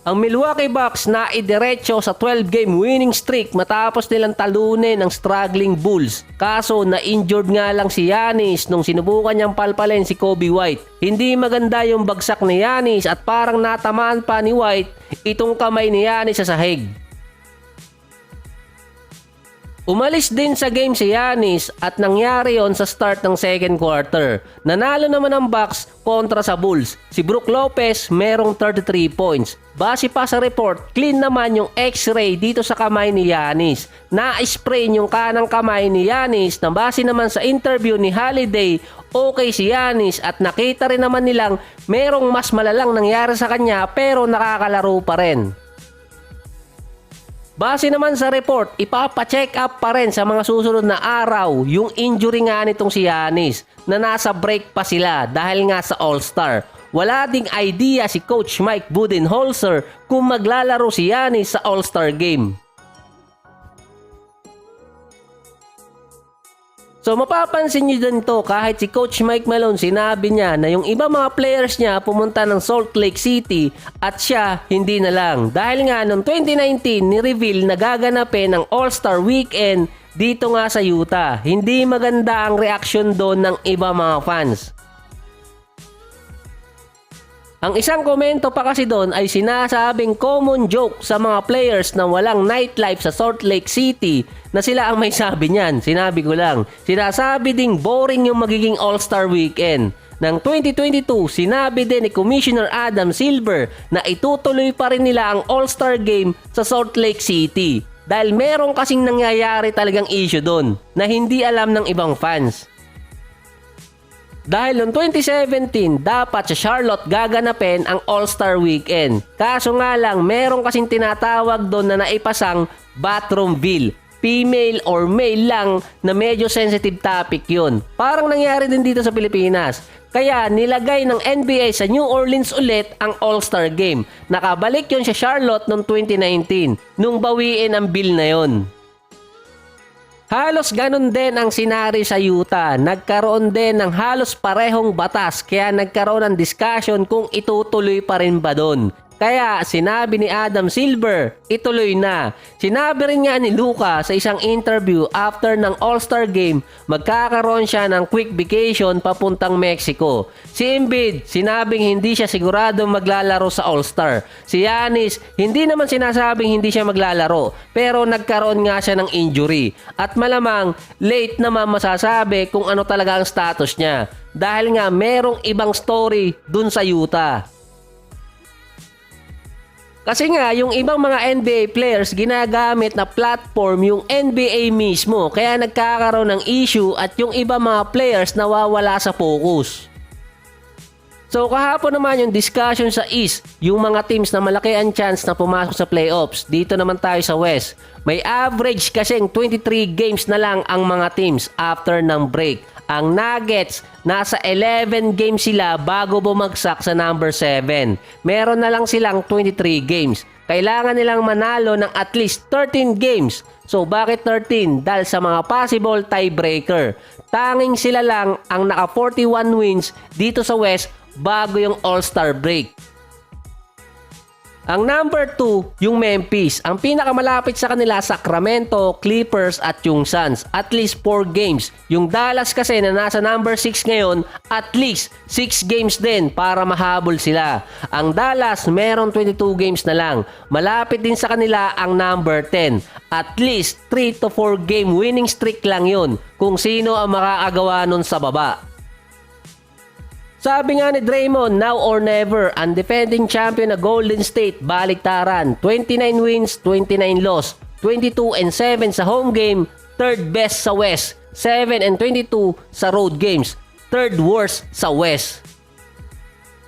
Ang Milwaukee Bucks na idiretso sa 12-game winning streak matapos nilang talunin ang struggling Bulls. Kaso na-injured nga lang si Giannis nung sinubukan niyang palpalin si Coby White. Hindi maganda yung bagsak ni Giannis at parang natamaan pa ni White itong kamay ni Giannis sa sahig. Umalis din sa game si Giannis at nangyari yon sa start ng second quarter. Nanalo naman ang Bucks kontra sa Bulls. Si Brook Lopez merong 33 points. Base pa sa report, clean naman yung x-ray dito sa kamay ni Giannis. Na-spray yung kanang kamay ni Giannis na base naman sa interview ni Holiday, okay si Giannis at nakita rin naman nilang merong mas malalang nangyari sa kanya pero nakakalaro pa rin. Base naman sa report, ipapa-check up pa rin sa mga susunod na araw yung injury nga nitong si Giannis na nasa break pa sila dahil nga sa All-Star. Wala ding idea si Coach Mike Budenholzer kung maglalaro si Giannis sa All-Star game. So mapapansin nyo din to kahit si Coach Mike Malone sinabi niya na yung iba mga players niya pumunta ng Salt Lake City at siya hindi na lang. Dahil nga noong 2019 ni-reveal na gaganapin ang All-Star Weekend dito nga sa Utah. Hindi maganda ang reaksyon doon ng iba mga fans. Ang isang komento pa kasi doon ay sinasabing common joke sa mga players na walang nightlife sa Salt Lake City na sila ang may sabi niyan. Sinabi ko lang. Sinasabi ding boring yung magiging All-Star Weekend. Ng 2022, sinabi din ni Commissioner Adam Silver na itutuloy pa rin nila ang All-Star Game sa Salt Lake City. Dahil meron kasing nangyayari talagang issue doon na hindi alam ng ibang fans. Dahil noong 2017, dapat sa Charlotte gaganapin ang All-Star Weekend. Kaso nga lang, meron kasing tinatawag doon na naipasang bathroom bill. Female or male lang na medyo sensitive topic yun. Parang nangyari din dito sa Pilipinas. Kaya nilagay ng NBA sa New Orleans ulit ang All-Star Game. Nakabalik yun sa Charlotte noong 2019 nung bawiin ang bill na yun. Halos ganun din ang sinari sa Utah. Nagkaroon din ng halos parehong batas kaya nagkaroon ng discussion kung itutuloy pa rin ba doon. Kaya sinabi ni Adam Silver, ituloy na. Sinabi rin nga ni Luka sa isang interview after ng All-Star Game, magkakaroon siya ng quick vacation papuntang Mexico. Si Embiid, sinabing hindi siya sigurado maglalaro sa All-Star. Si Giannis, hindi naman sinasabing hindi siya maglalaro, pero nagkaroon nga siya ng injury. At malamang, late naman masasabi kung ano talaga ang status niya. Dahil nga merong ibang story dun sa Utah. Kasi nga, yung ibang mga NBA players ginagamit na platform yung NBA mismo. Kaya nagkakaroon ng issue at yung iba mga players nawawala sa focus. So kahapon naman yung discussion sa East, yung mga teams na malaki ang chance na pumasok sa playoffs. Dito naman tayo sa West. May average kasing 23 games na lang ang mga teams after ng break. Ang Nuggets, nasa 11 games sila bago bumagsak sa number 7. Meron na lang silang 23 games. Kailangan nilang manalo ng at least 13 games. So bakit 13? Dahil sa mga possible tiebreaker. Tanging sila lang ang naka 41 wins dito sa West bago yung All-Star break. Ang number 2, yung Memphis. Ang pinakamalapit sa kanila, Sacramento, Clippers at yung Suns. At least 4 games. Yung Dallas kasi na nasa number 6 ngayon, at least 6 games din para mahabol sila. Ang Dallas meron 22 games na lang. Malapit din sa kanila ang number 10. At least 3 to 4 game winning streak lang yun kung sino ang makakagawa nun sa baba. Sabi nga ni Draymond, now or never, ang defending champion na Golden State baliktaran. 29 wins, 29 loss, 22-7 sa home game, third best sa West, 7-22 sa road games, third worst sa West.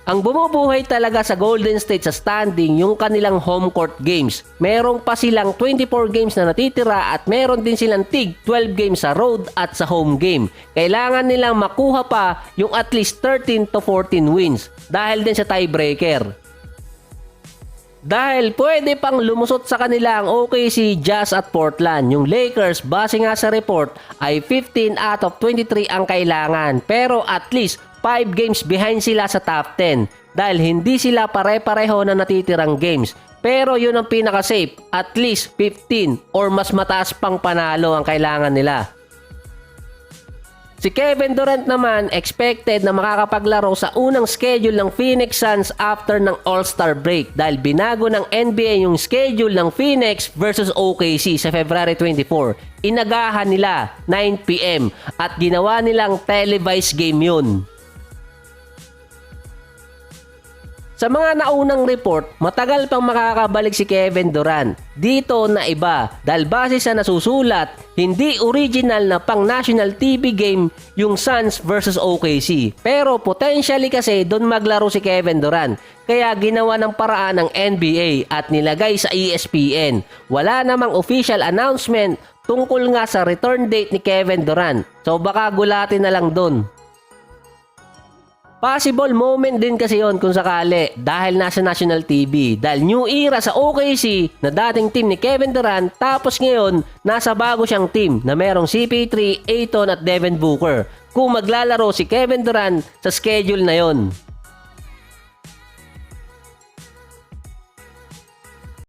Ang bumubuhay talaga sa Golden State sa standing yung kanilang home court games. Meron pa silang 24 games na natitira at meron din silang tig 12 games sa road at sa home game. Kailangan nilang makuha pa yung at least 13 to 14 wins dahil din sa tiebreaker. Dahil pwede pang lumusot sa kanila ang OKC, Jazz at Portland. Yung Lakers, base nga sa report, ay 15 out of 23 ang kailangan. Pero at least 5 games behind sila sa top 10 dahil hindi sila pare-pareho na natitirang games. Pero yun ang pinaka-safe, at least 15 or mas mataas pang panalo ang kailangan nila. Si Kevin Durant naman expected na makakapaglaro sa unang schedule ng Phoenix Suns after ng All-Star break dahil binago ng NBA yung schedule ng Phoenix versus OKC sa February 24. Inagahan nila 9 PM at ginawa nilang televised game yun. Sa mga naunang report, matagal pang makakabalik si Kevin Durant. Dito na iba dahil base sa nasusulat, hindi original na pang national TV game yung Suns versus OKC. Pero potentially kasi doon maglaro si Kevin Durant. Kaya ginawa ng paraan ng NBA at nilagay sa ESPN. Wala namang official announcement tungkol nga sa return date ni Kevin Durant. So baka gulatin na lang doon. Possible moment din kasi yon kung sakali dahil nasa national TV. Dahil new era sa OKC na dating team ni Kevin Durant tapos ngayon nasa bago siyang team na merong CP3, Ayton at Devin Booker kung maglalaro si Kevin Durant sa schedule na yon.